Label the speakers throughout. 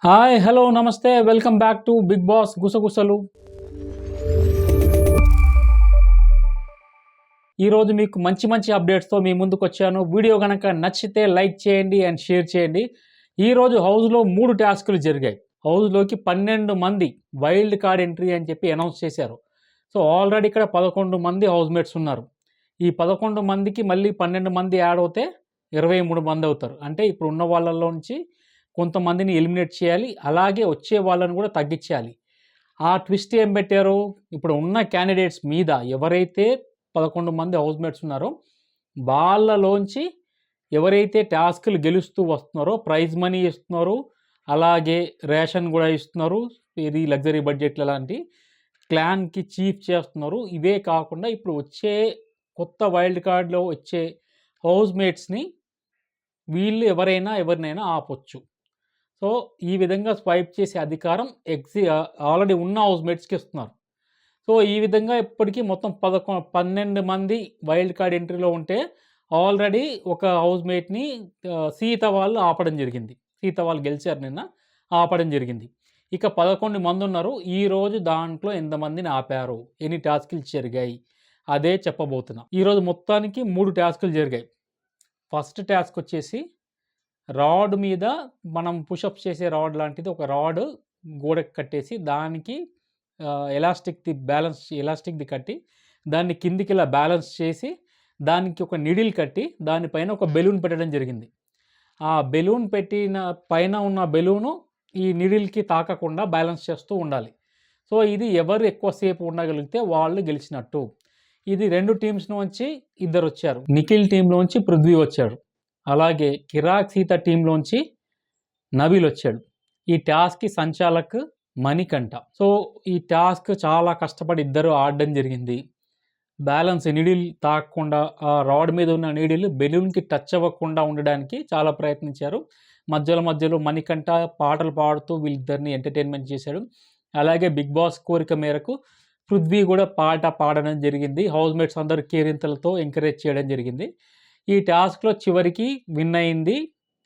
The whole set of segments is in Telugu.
Speaker 1: హాయ్ హలో నమస్తే welcome back to Bigg Boss గుసగుసలు. ఈరోజు మీకు మంచి మంచి అప్డేట్స్తో మీ ముందుకు వచ్చాను. వీడియో కనుక నచ్చితే లైక్ చేయండి అండ్ షేర్ చేయండి. ఈరోజు హౌస్లో 3 టాస్కులు జరిగాయి. హౌస్లోకి 12 మంది వైల్డ్ కార్డ్ ఎంట్రీ అని చెప్పి అనౌన్స్ చేశారు. సో ఆల్రెడీ ఇక్కడ 11 మంది హౌస్మేట్స్ ఉన్నారు. ఈ 11 మందికి మళ్ళీ 12 మంది యాడ్ అవుతే 23 మంది అవుతారు. అంటే ఇప్పుడు ఉన్న వాళ్ళలో నుంచి కొంతమందిని ఎలిమినేట్ చేయాలి. అలాగే వచ్చే వాళ్ళని కూడా తగ్గించాలి. ఆ ట్విస్ట్ ఏం పెట్టారు, ఇప్పుడు ఉన్న క్యాండిడేట్స్ మీద ఎవరైతే 11 మంది హౌస్మేట్స్ ఉన్నారో వాళ్ళలోంచి ఎవరైతే టాస్క్లు గెలుస్తూ వస్తున్నారో ప్రైజ్ మనీ ఇస్తున్నారు, అలాగే రేషన్ కూడా ఇస్తున్నారు, ఇది లగ్జరీ బడ్జెట్లు లాంటి క్లాన్కి చీఫ్ చేస్తున్నారు. ఇవే కాకుండా ఇప్పుడు వచ్చే కొత్త వైల్డ్ కార్డ్లో వచ్చే హౌస్మేట్స్ని వీళ్ళు ఎవరినైనా ఆపొచ్చు. సో ఈ విధంగా స్వైప్ చేసే అధికారం ఆల్రెడీ ఉన్న హౌస్మేట్స్కి ఇస్తున్నారు. సో ఈ విధంగా ఇప్పటికీ మొత్తం 12 మంది వైల్డ్ కార్డ్ ఎంట్రీలో ఉంటే ఆల్రెడీ ఒక హౌస్మేట్ని సీత వాళ్ళు ఆపడం జరిగింది. సీత వాళ్ళు గెలిచారు నిన్న, ఆపడం జరిగింది. ఇక 11 మంది ఉన్నారు. ఈరోజు దాంట్లో ఎంతమందిని ఆపారు, ఎన్ని టాస్కులు జరిగాయి అదే చెప్పబోతున్నా. ఈరోజు మొత్తానికి 3 టాస్కులు జరిగాయి. ఫస్ట్ టాస్క్ వచ్చేసి రాడ్ మీద మనం పుషప్స్ చేసే రాడ్ లాంటిది ఒక రాడ్ గోడకి కట్టేసి దానికి ఎలాస్టిక్ది కట్టి దాన్ని కిందికి ఇలా బ్యాలెన్స్ చేసి దానికి ఒక నిడిల్ కట్టి దానిపైన ఒక బెలూన్ పెట్టడం జరిగింది. ఆ బెలూన్ పెట్టిన పైన ఉన్న బెలూను ఈ నిడిల్కి తాకకుండా బ్యాలెన్స్ చేస్తూ ఉండాలి. సో ఇది ఎవరు ఎక్కువసేపు ఉండగలిగితే వాళ్ళు గెలిచినట్టు. ఇది 2 టీమ్స్ నుంచి 2 వచ్చారు. నిఖిల్ టీంలోంచి పృథ్వీ వచ్చాడు, అలాగే కిరాక్ సీత టీంలోంచి నబీల్ వచ్చాడు. ఈ టాస్క్కి సంచాలక్ మణికంఠ. సో ఈ టాస్క్ చాలా కష్టపడి ఇద్దరు ఆడడం జరిగింది. బ్యాలెన్స్ నీడిల్ తాకకుండా ఆ రాడ్ మీద ఉన్న నీడిల్ బెలూన్కి టచ్ అవ్వకుండా ఉండడానికి చాలా ప్రయత్నించారు. మధ్యలో మణికంఠ పాటలు పాడుతూ వీళ్ళిద్దరిని ఎంటర్టైన్మెంట్ చేశాడు. అలాగే బిగ్ బాస్ కోరిక మేరకు పృథ్వీ కూడా పాట పాడడం జరిగింది. హౌస్మేట్స్ అందరూ కేరింతలతో ఎంకరేజ్ చేయడం జరిగింది. ఈ టాస్క్లో చివరికి విన్ అయింది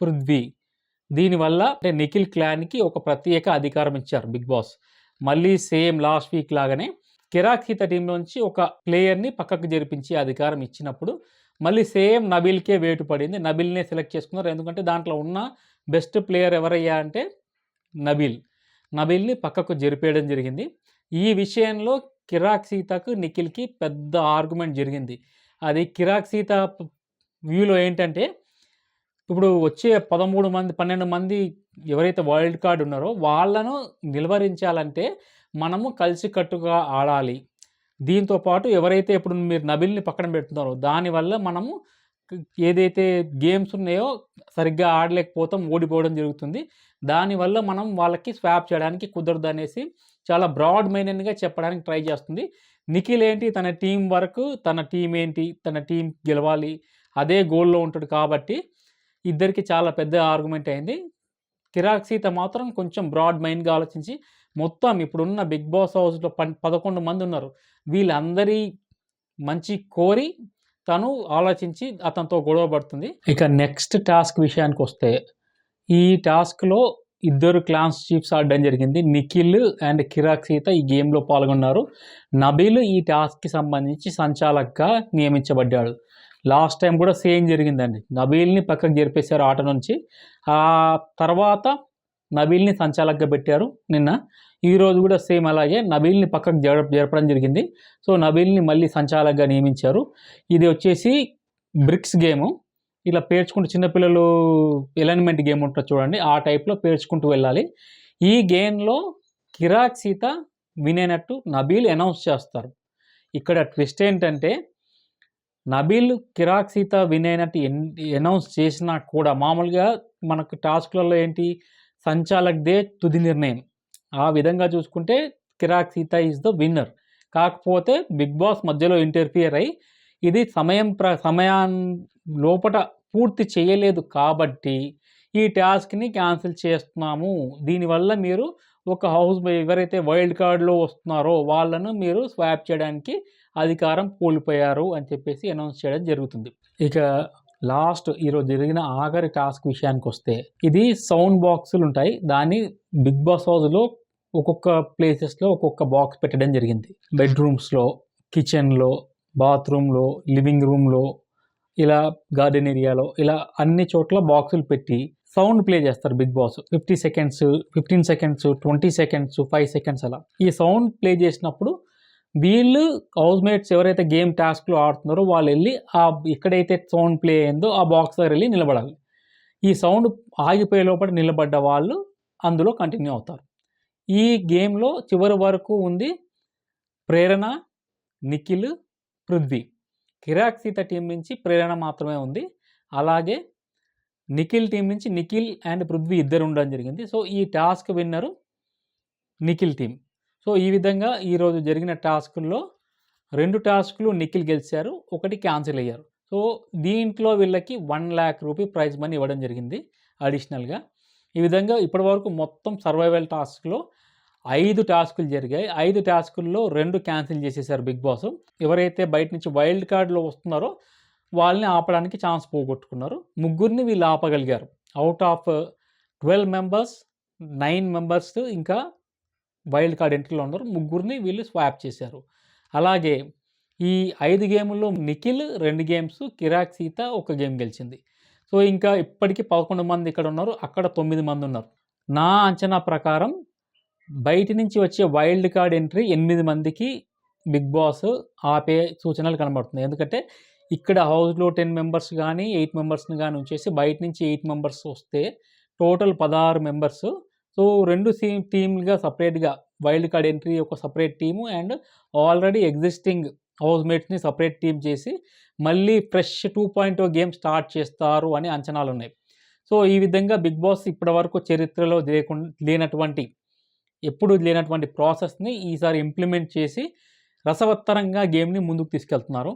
Speaker 1: పృథ్వీ. దీనివల్ల అంటే నిఖిల్ క్లాన్కి ఒక ప్రత్యేక అధికారం ఇచ్చారు బిగ్ బాస్. మళ్ళీ సేమ్ లాస్ట్ వీక్ లాగానే కిరాక్ సీత టీం నుంచి ఒక ప్లేయర్ని పక్కకు జరిపించి అధికారం ఇచ్చినప్పుడు మళ్ళీ సేమ్ నబీల్కే వేటు పడింది. నబీల్నే సెలెక్ట్ చేసుకున్నారు. ఎందుకంటే దాంట్లో ఉన్న బెస్ట్ ప్లేయర్ ఎవరయ్యా అంటే నబీల్ని పక్కకు జరిపేయడం జరిగింది. ఈ విషయంలో కిరాక్ సీతకు నిఖిల్కి పెద్ద ఆర్గ్యుమెంట్ జరిగింది. అది కిరాక్ సీత వ్యూలో ఏంటంటే ఇప్పుడు వచ్చే 12 మంది ఎవరైతే వైల్డ్ కార్డ్ ఉన్నారో వాళ్ళను నిలువరించాలంటే మనము కలిసికట్టుగా ఆడాలి. దీంతో పాటు ఎవరైతే ఇప్పుడు మీరు నబిల్ని పక్కన పెడుతున్నారో దానివల్ల మనము ఏదైతే గేమ్స్ ఉన్నాయో సరిగ్గా ఆడలేకపోతాం, ఓడిపోవడం జరుగుతుంది. దానివల్ల మనం వాళ్ళకి స్వాప్ చేయడానికి కుదరదు అనేసి చాలా బ్రాడ్ మైండెడ్గా చెప్పడానికి ట్రై చేస్తుంది. నిఖిల్ ఏంటి, తన టీం వరకు, తన టీం ఏంటి, తన టీం గెలవాలి అదే గోల్లో ఉంటాడు. కాబట్టి ఇద్దరికి చాలా పెద్ద ఆర్గ్యుమెంట్ అయింది. కిరాక్ సీత మాత్రం కొంచెం బ్రాడ్ మైండ్గా ఆలోచించి మొత్తం ఇప్పుడున్న బిగ్ బాస్ హౌస్లో 11 మంది ఉన్నారు, వీళ్ళందరి మంచి కోరి తను ఆలోచించి అతనితో గొడవ పడుతుంది. ఇక నెక్స్ట్ టాస్క్ విషయానికి వస్తే ఈ టాస్క్లో 2 క్లాన్స్ చీఫ్స్ ఆడడం జరిగింది. నిఖిల్ అండ్ కిరాక్ సీత ఈ గేమ్లో పాల్గొన్నారు. నబీల్ ఈ టాస్క్కి సంబంధించి సంచాలక్గా నియమించబడ్డాడు. లాస్ట్ టైం కూడా సేమ్ జరిగిందండి. నబీల్ని పక్కకు జరిపేశారు ఆట నుంచి. ఆ తర్వాత నబీల్ని సంచాలక్గా పెట్టారు నిన్న. ఈరోజు కూడా సేమ్ అలాగే నబీల్ని పక్కకు జరపడం జరిగింది. సో నబీల్ని మళ్ళీ సంచాలక్గా నియమించారు. ఇది వచ్చేసి బ్రిక్స్ గేము. ఇలా పేర్చుకుంటూ చిన్నపిల్లలు ఎలైన్మెంట్ గేమ్ ఉంటుంది చూడండి, ఆ టైప్లో పేర్చుకుంటూ వెళ్ళాలి. ఈ గేమ్లో కిరాక్ సీత విన్ అయినట్టు నబీల్ అనౌన్స్ చేస్తారు. ఇక్కడ ట్విస్ట్ ఏంటంటే నబీల్ కిరాక్ సీత విన్ అయినట్టు అనౌన్స్ చేసినా కూడా మామూలుగా మనకు టాస్క్లలో ఏంటి, సంచాలక్దే తుది నిర్ణయం. ఆ విధంగా చూసుకుంటే కిరాక్ సీత ఈజ్ ద విన్నర్. కాకపోతే బిగ్ బాస్ మధ్యలో ఇంటర్ఫియర్ అయ్యి ఇది సమయం లోపట పూర్తి చేయలేదు కాబట్టి ఈ టాస్క్ని క్యాన్సిల్ చేస్తున్నాము. దీనివల్ల మీరు ఒక ఎవరైతే వైల్డ్ కార్డ్లో వస్తున్నారో వాళ్ళను మీరు స్వాప్ చేయడానికి అధికారం కోల్పోయారు అని చెప్పేసి అనౌన్స్ చేయడం జరుగుతుంది. ఇక లాస్ట్ ఈరోజు జరిగిన ఆఖరి టాస్క్ విషయానికొస్తే, ఇది సౌండ్ బాక్సులు ఉంటాయి. దాన్ని బిగ్ బాస్ హౌస్‌లో ఒక్కొక్క ప్లేసెస్‌లో ఒక్కొక్క బాక్స్ పెట్టడం జరిగింది. బెడ్‌రూమ్స్‌లో, కిచెన్‌లో, బాత్రూమ్‌లో, లివింగ్ రూమ్‌లో, ఇలా గార్డెన్ ఏరియాలో, ఇలా అన్ని చోట్ల బాక్సులు పెట్టి సౌండ్ ప్లే చేస్తారు Bigg Boss. 50 seconds, 15 seconds, 20 seconds, 5 seconds అలా. ఈ సౌండ్ ప్లే చేసినప్పుడు వీళ్ళు హౌస్‌మేట్స్ ఎవరైతే గేమ్ టాస్క్‌లో ఆడుతున్నారో వాళ్ళెళ్ళి ఎక్కడైతే సౌండ్ ప్లే అయిందో ఆ బాక్స్ దగ్గర వెళ్ళి నిలబడాలి. ఈ సౌండ్ ఆగిపోయే లోపల నిలబడ్డ వాళ్ళు అందులో కంటిన్యూ అవుతారు. ఈ గేమ్‌లో చివరి వరకు ఉంది ప్రేరణ, నిఖిల్, పృథ్వీ. కిరాక్ సీత టీం నుంచి ప్రేరణ మాత్రమే ఉంది. అలాగే నిఖిల్ టీం నుంచి నిఖిల్ అండ్ పృథ్వీ ఇద్దరు ఉండడం జరిగింది. సో, ఈ టాస్క్ విన్నరు నిఖిల్ టీం. సో, ఈ విధంగా ఈరోజు జరిగిన టాస్కుల్లో 2 టాస్కులు నిఖిల్ గెలిచారు. ఒకటి క్యాన్సిల్ అయ్యారు. సో, దీంట్లో వీళ్ళకి 1,00,000 రూపీ ప్రైజ్ మనీ ఇవ్వడం జరిగింది అడిషనల్‌గా. ఈ విధంగా ఇప్పటివరకు మొత్తం సర్వైవల్ టాస్క్‌లో 5 టాస్కులు జరిగాయి. 5 టాస్కుల్లో 2 క్యాన్సిల్ చేసేసారు బిగ్ బాస్. ఎవరైతే బయట నుంచి వైల్డ్ కార్డ్‌లో వస్తున్నారో వాళ్ళని ఆపడానికి ఛాన్స్ పోగొట్టుకున్నారు. ముగ్గురిని వీళ్ళు ఆపగలిగారు. ఔట్ ఆఫ్ 12 మెంబర్స్ 9 మెంబర్స్ ఇంకా వైల్డ్ కార్డ్ ఎంట్రీలో ఉన్నారు. ముగ్గురిని వీళ్ళు స్వాప్ చేశారు. అలాగే ఈ 5 గేముల్లో నిఖిల్ 2 గేమ్స్, కిరాక్ సీత 1 గేమ్ గెలిచింది. సో, ఇంకా ఇప్పటికి 11 మంది ఇక్కడ ఉన్నారు. అక్కడ 9 మంది ఉన్నారు. నా అంచనా ప్రకారం బయటి నుంచి వచ్చే వైల్డ్ కార్డ్ ఎంట్రీ 8 మందికి బిగ్ బాస్ ఆపే సూచనలు కనబడుతున్నాయి. ఎందుకంటే ఇక్కడ హౌస్‌లో 10 మెంబర్స్ గానీ, 8 మెంబర్స్‌ని గానీ ఉంచేసి బయట నుంచి 8 మెంబర్స్ వస్తే టోటల్ 16 మెంబర్స్. సో, 2 టీమ్‌లుగా సెపరేట్‌గా వైల్డ్ కార్డ్ ఎంట్రీ ఒక separate team and already existing హౌస్‌మేట్స్‌ని సెపరేట్ టీమ్ చేసి మళ్ళీ ఫ్రెష్ 2.0 గేమ్ స్టార్ట్ చేస్తారు అని అంచనాలున్నాయి. సో, ఈ విధంగా బిగ్ బాస్ ఇప్పటివరకు చరిత్రలో ఎప్పుడూ లేనటువంటి ప్రాసెస్‌ని ఈసారి ఇంప్లిమెంట్ చేసి రసవత్తరంగా గేమ్‌ని ముందుకు తీసుకెళ్తున్నారు.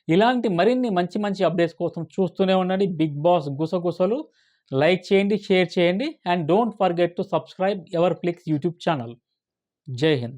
Speaker 1: ఇలాంటి మరిన్ని మంచి మంచి అప్డేట్స్ కోసం చూస్తూనే ఉండండి బిగ్ బాస్ గుసగుసలు. లైక్ చేయండి, షేర్ చేయండి and don't forget to subscribe Ever Flix YouTube channel. జై హింద్.